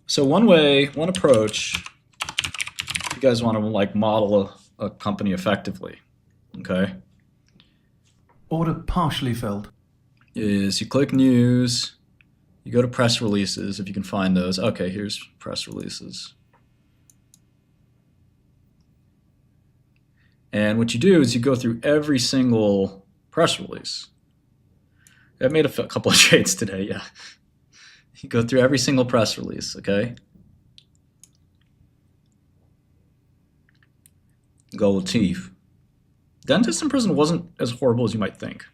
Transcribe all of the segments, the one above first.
So one approach, if you guys want to like model a company effectively, okay, Order partially filled. is you click news, you go to press releases if you can find those. Okay, here's press releases. And what you do is you go through every single press release. I made a couple of shades today, yeah. You go through every single press release, okay? Goal achieve. Dentist in prison wasn't as horrible as you might think.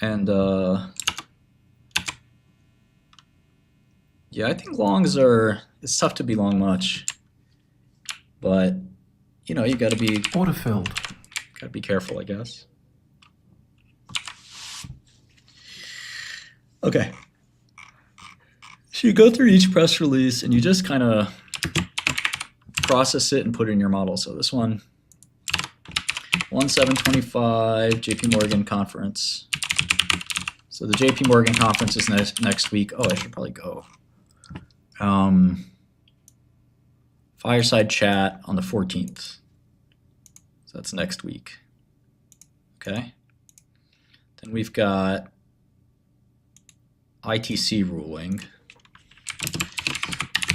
And yeah, I think longs it's tough to be long much. But, you know, you gotta be Order filled. careful, I guess. Okay. So you go through each press release and you just kind of process it and put it in your model. So this one, 1/7/25 JP Morgan conference. So the JP Morgan conference is next week. Oh, I should probably go. Fireside chat on the 14th. So that's next week. Okay. Then we've got ITC ruling.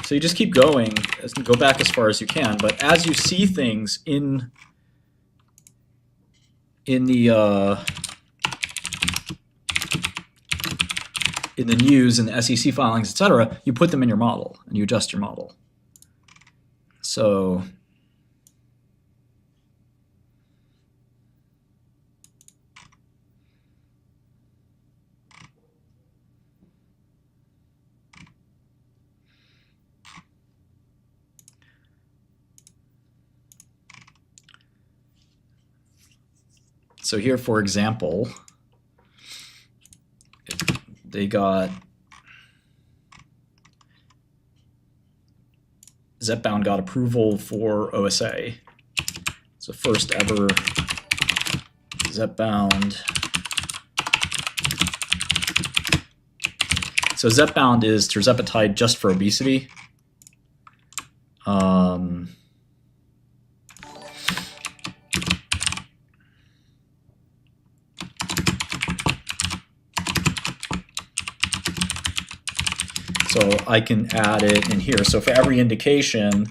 So you just keep going, go back as far as you can. But as you see things in the news and the SEC filings, etc., you put them in your model and you adjust your model. So here, for example, they got Zepbound got approval for OSA. It's the first ever Zepbound. So Zepbound is tirzepatide just for obesity. So I can add it in here. So for every indication,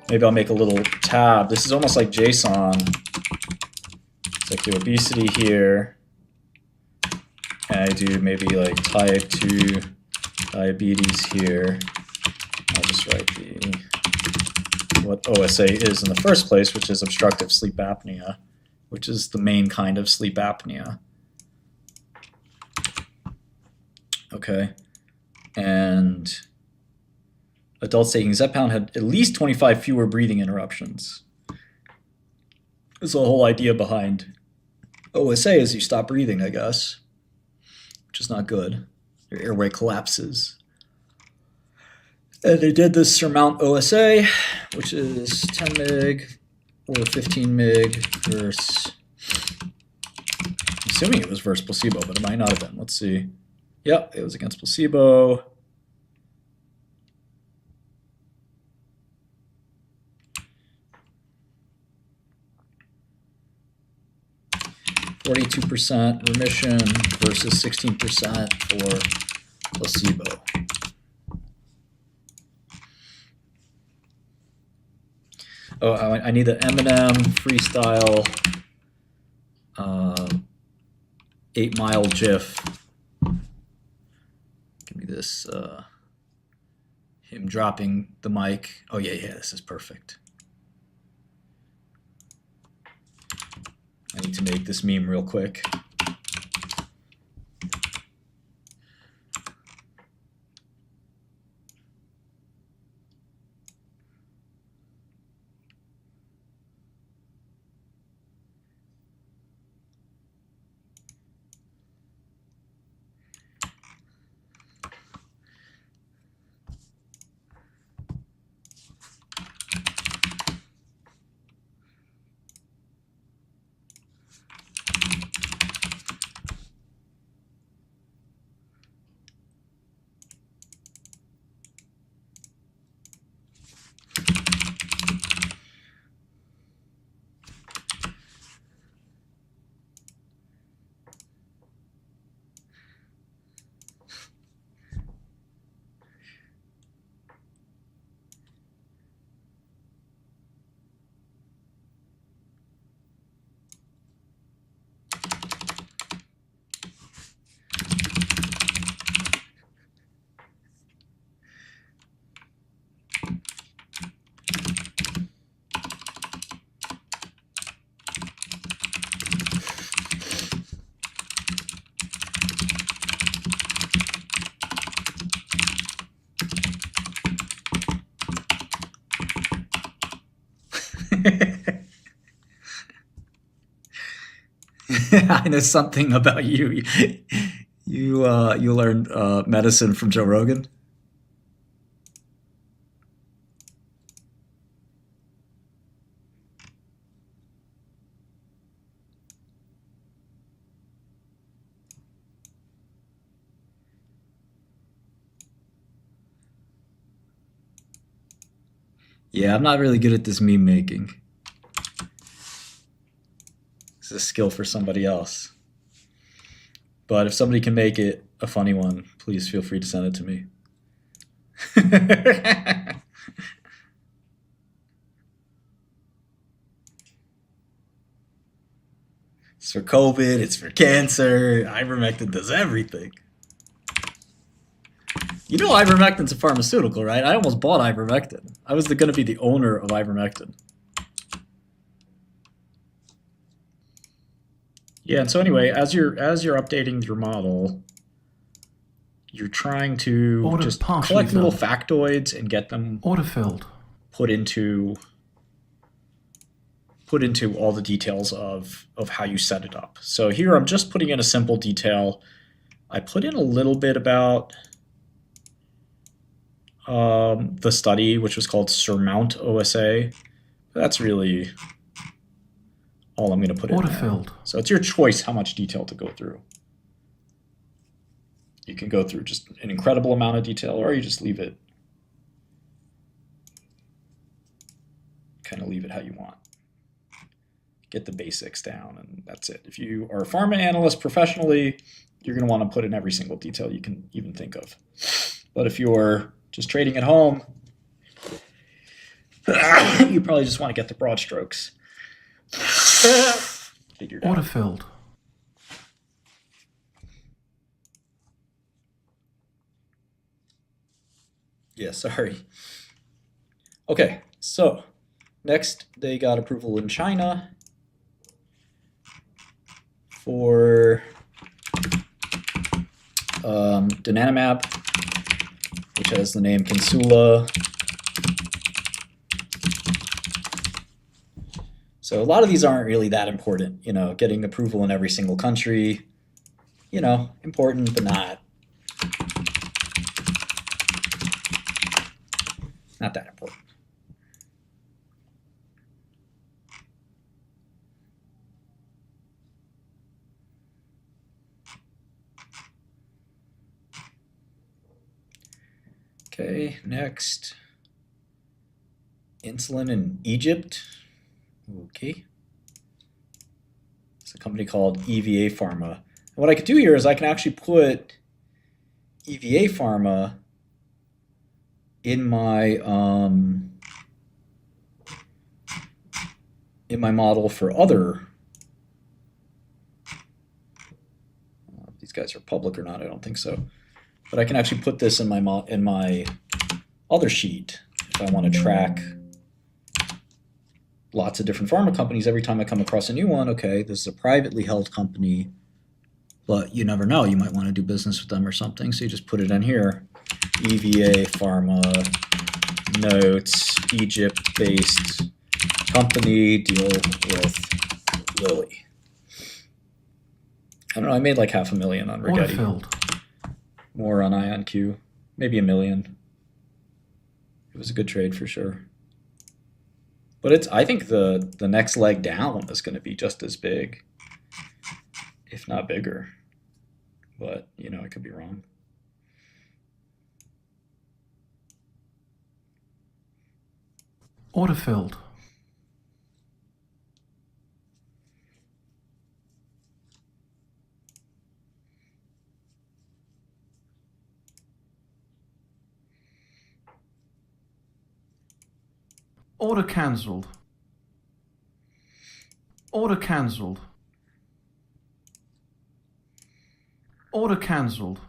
maybe I'll make a little tab. This is almost like JSON. It's like the obesity here. And I do maybe like type 2 diabetes here. I'll just write what OSA is in the first place, which is obstructive sleep apnea, which is the main kind of sleep apnea. Okay. And adults taking Zepbound had at least 25 fewer breathing interruptions. This is the whole idea behind OSA is you stop breathing, I guess, which is not good. Your airway collapses. And they did this surmount OSA, which is 10 mg or 15 mg versus, I'm assuming it was versus placebo, but it might not have been. Let's see. Yep, it was against placebo. (42% remission versus 16% for placebo. Oh, I need the M&M freestyle 8-mile GIF. Give me this, him dropping the mic. Oh yeah, this is perfect. I need to make this meme real quick. I know something about you. You learned medicine from Joe Rogan. Yeah, I'm not really good at this meme making. It's a skill for somebody else. But if somebody can make it a funny one, please feel free to send it to me. It's for COVID, it's for cancer. Ivermectin does everything. You know ivermectin's a pharmaceutical, right? I almost bought ivermectin. I was going to be the owner of ivermectin. Yeah, and so anyway, as you're updating your model, you're trying to Order just partially collect little filled. factoids and get them Order filled. put into all the details of how you set it up. So here I'm just putting in a simple detail. I put in a little bit about the study, which was called Surmount OSA. That's really all I'm going to put in Order there. filled. So it's your choice how much detail to go through. You can go through just an incredible amount of detail, or you just leave it, kind of leave it how you want. Get the basics down, and that's it. If you are a pharma analyst professionally, you're going to want to put in every single detail you can even think of. But if you're just trading at home, you probably just want to get the broad strokes figured Order out. filled. Yeah, sorry. Okay, so next they got approval in China for donanemab, which has the name Kinsula. So a lot of these aren't really that important, getting approval in every single country, important, but not that important. Okay, next. Insulin in Egypt. Okay. It's a company called EVA Pharma. And what I could do here is I can actually put EVA Pharma in my model for other. If these guys are public or not, I don't think so. But I can actually put this in my other sheet if I want to track lots of different pharma companies. Every time I come across a new one, okay, this is a privately held company, but you never know. You might want to do business with them or something, so you just put it in here. EVA Pharma notes, Egypt-based company, deal with Lilly. I don't know, I made like $500,000 on Order Rigetti. filled. More on IonQ, maybe $1 million. It was a good trade for sure. But I think the next leg down is going to be just as big, if not bigger. But, I could be wrong. Order filled. Order cancelled. Order cancelled. Order cancelled.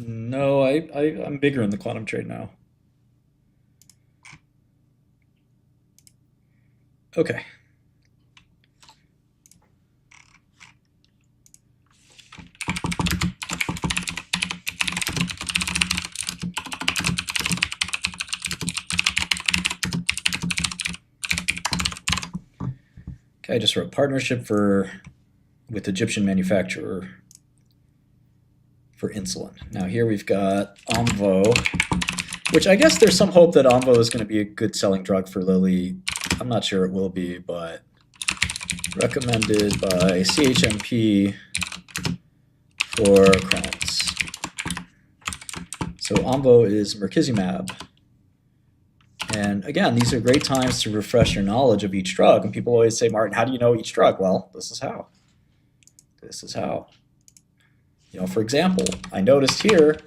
No, I'm bigger in the quantum trade now. Okay. Okay, I just wrote partnership with Egyptian manufacturer for insulin. Now here we've got Omvo, which I guess there's some hope that Omvo is going to be a good selling drug for Lilly. I'm not sure it will be, but recommended by CHMP for Crohn's. So Omvo is mirikizumab. And again, these are great times to refresh your knowledge of each drug. And people always say, Martin, how do you know each drug? Well, this is how. This is how. You know, for example, I noticed here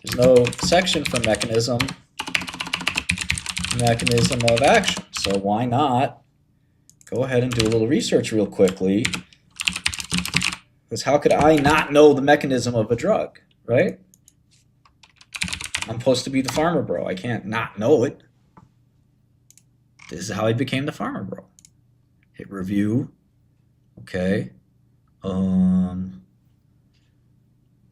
there's no section for mechanism of action. So why not go ahead and do a little research real quickly? Because how could I not know the mechanism of a drug, right? I'm supposed to be the Pharma bro. I can't not know it. This is how I became the Pharma bro. Hit review. Okay.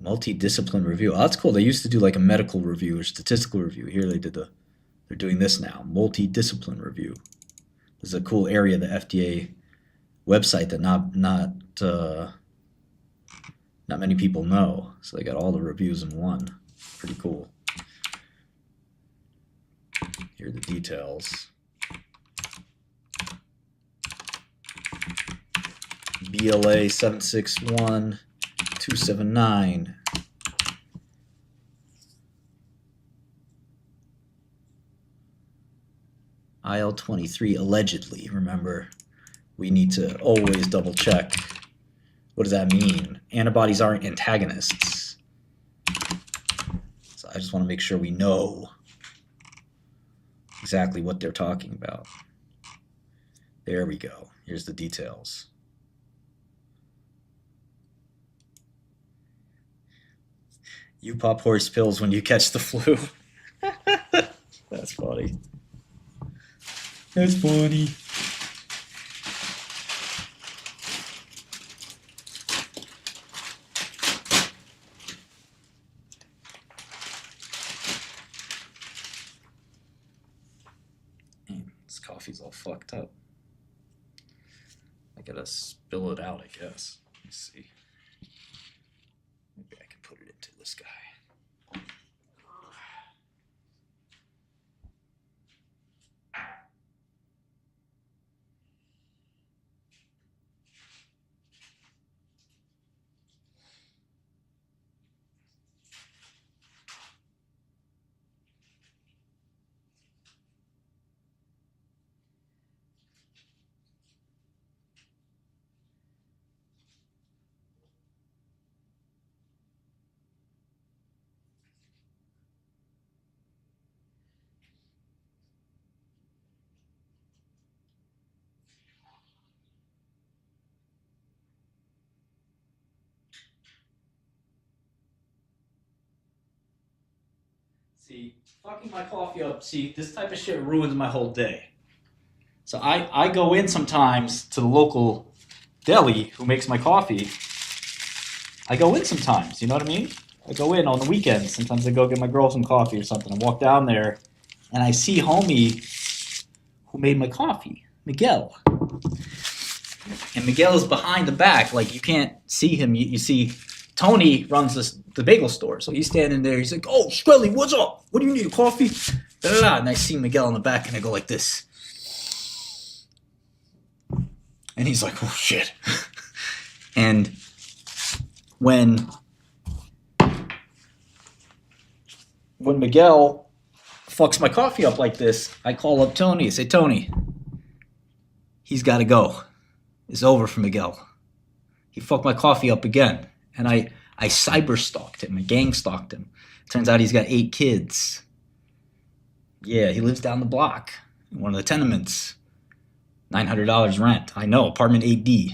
Multidiscipline review. Oh, that's cool. They used to do like a medical review or statistical review. Here they're doing this now. Multidiscipline review. This is a cool area of the FDA website that not many people know. So they got all the reviews in one. Pretty cool. Here are the details. BLA 761-279. IL-23 allegedly. Remember, we need to always double check. What does that mean? Antibodies aren't antagonists. So I just want to make sure we know exactly what they're talking about. There we go. Here's the details. You pop horse pills when you catch the flu. That's funny. That's funny. Man, this coffee's all fucked up. I gotta spill it out, I guess. Let me see. Maybe I can put it into this guy. See, fucking my coffee up. See, this type of shit ruins my whole day. So I go in sometimes to the local deli who makes my coffee. I go in sometimes, you know what I mean? I go in on the weekends. Sometimes I go get my girl some coffee or something. I walk down there and I see homie who made my coffee, Miguel. And Miguel is behind the back. Like, you can't see him. You see Tony runs the bagel store. So he's standing there. He's like, oh, Shkreli, what's up? What do you need, a coffee? Da-da-da. And I see Miguel in the back, and I go like this. And he's like, oh, shit. And when Miguel fucks my coffee up like this, I call up Tony. I say, Tony, he's got to go. It's over for Miguel. He fucked my coffee up again. And I cyber stalked him. I gang stalked him. Turns out he's got 8 kids. Yeah, he lives down the block in one of the tenements. $900 rent. I know, apartment 8D.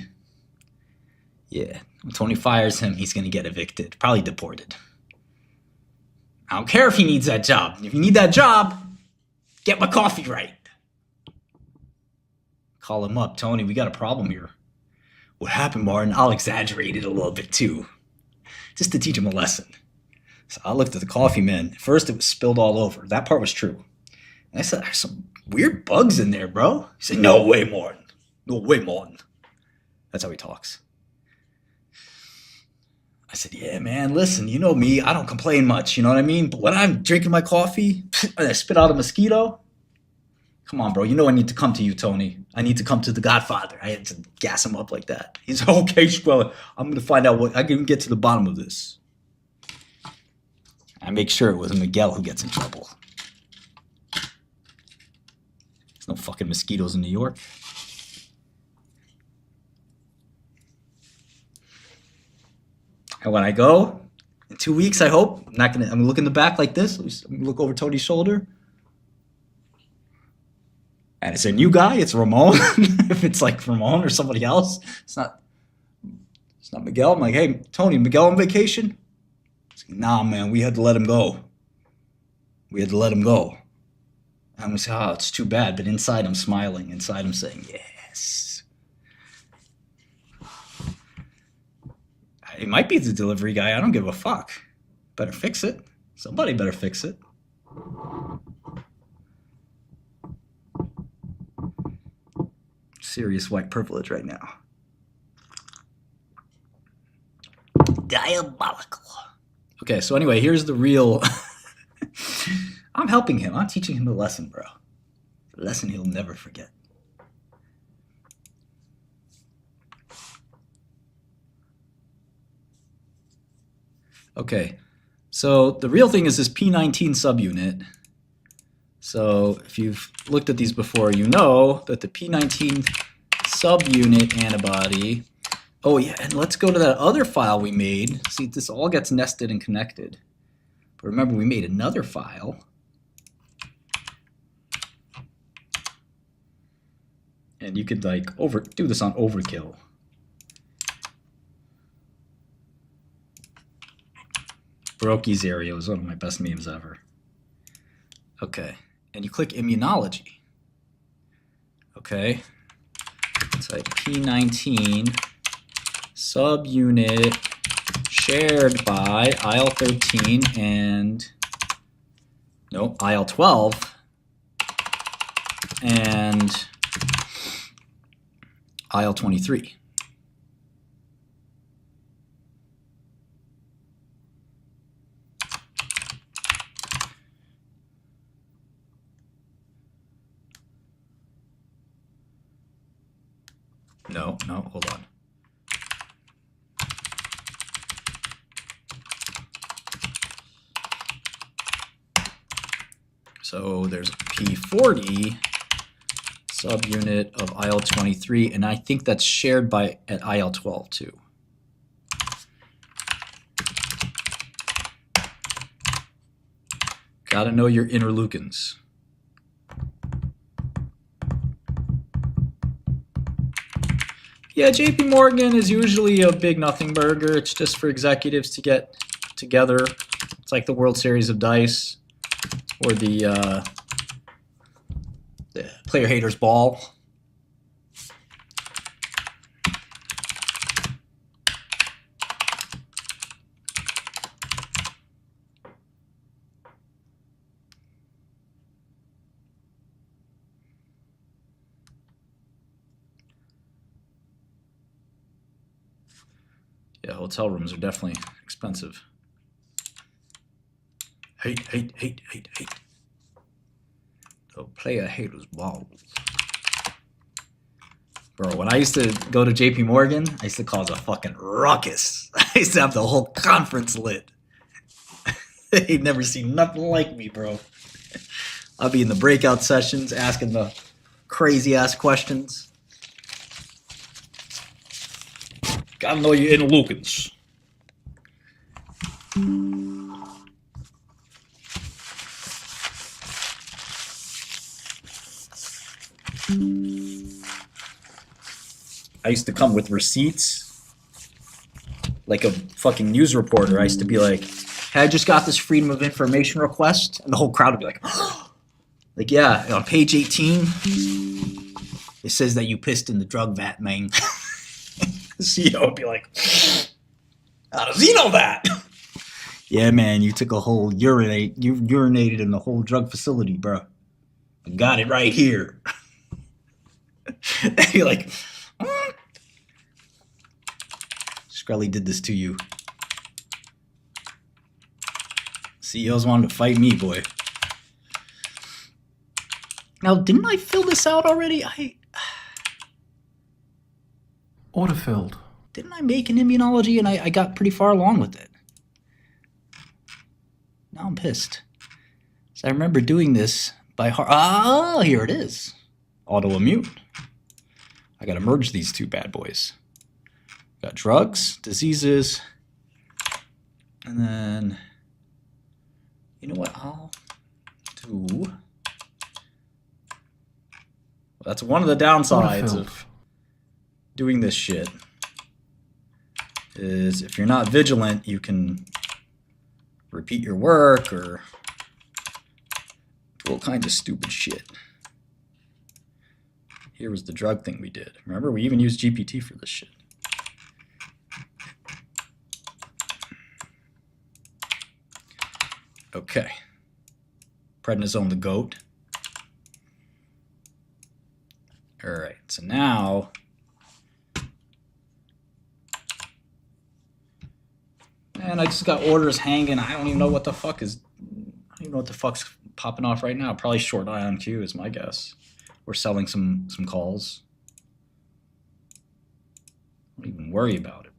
Yeah, when Tony fires him, he's going to get evicted. Probably deported. I don't care if he needs that job. If you need that job, get my coffee right. call him up. Tony, we got a problem here. What happened, Martin? I'll exaggerate it a little bit too, just to teach him a lesson. So I looked at the coffee, man. First, it was spilled all over. That part was true. And I said, there's some weird bugs in there, bro. He said, no way, Martin. No way, Martin. That's how he talks. I said, yeah, man, listen, you know me. I don't complain much, you know what I mean? But when I'm drinking my coffee and I spit out a mosquito, come on, bro. You know I need to come to you, Tony. I need to come to the Godfather. I had to gas him up like that. He's okay, Shkreli. I'm going to find out what I can get to the bottom of this. I make sure it was Miguel who gets in trouble. There's no fucking mosquitoes in New York. And when I go, in 2 weeks, I hope, I'm gonna look in the back like this. I'm gonna look over Tony's shoulder. And it's a new guy, it's Ramon. If it's like Ramon or somebody else, it's not Miguel. I'm like, hey, Tony, Miguel on vacation? He's like, nah, man, we had to let him go. We had to let him go. And I'm gonna say, oh, it's too bad. But inside I'm smiling. Inside I'm saying, yes. It might be the delivery guy. I don't give a fuck. Better fix it. Somebody better fix it. Serious white privilege right now. Diabolical. Okay, so anyway, here's the real... I'm helping him. I'm teaching him a lesson, bro. A lesson he'll never forget. Okay, so the real thing is this P19 subunit. So if you've looked at these before, you know that the P19 subunit antibody... Oh yeah, and let's go to that other file we made. See, this all gets nested and connected. But remember, we made another file. And you could like do this on overkill. Brocchi's area was one of my best memes ever. Okay, and you click immunology. Okay, it's like P19 subunit shared by IL-13 and IL-12 and IL-23. No, hold on. So there's a P40 subunit of IL-23, and I think that's shared by at IL-12 too. Gotta know your interleukins. Yeah, JP Morgan is usually a big nothing burger. It's just for executives to get together. It's like the World Series of Dice or the player haters ball. Yeah, hotel rooms are definitely expensive. Hate. The player haters balls. Bro, when I used to go to JP Morgan, I used to cause a fucking ruckus. I used to have the whole conference lit. They'd never seen nothing like me, bro. I'll be in the breakout sessions asking the crazy ass questions. Gotta know your interleukins. I used to come with receipts, like a fucking news reporter. I used to be like, hey, I just got this Freedom of Information request. And the whole crowd would be like, like, yeah, on page 18, It says that you pissed in the drug vat, man. The CEO would be like, how does he know that? Yeah, man, you took a whole you urinated in the whole drug facility, bro. I got it right here. You're like, Shkreli did this to you. CEOs wanted to fight me, boy. Now, didn't I fill this out already? Autofilled. Didn't I make an immunology and I got pretty far along with it? Now I'm pissed. So I remember doing this by heart. Ah, here it is. Autoimmune. I gotta merge these two bad boys. Got drugs, diseases, and then, you know what I'll do? Well, that's one of the downsides Autofilled. of doing this shit. Is if you're not vigilant, you can repeat your work or do all kinds of stupid shit. Here was the drug thing we did. Remember, we even used GPT for this shit. Okay. Prednisone the goat. All right, so now and I just got orders hanging. I don't even know what the fuck is. I don't even know what the fuck's popping off right now. Probably short ion Q is my guess. We're selling some calls. Don't even worry about it.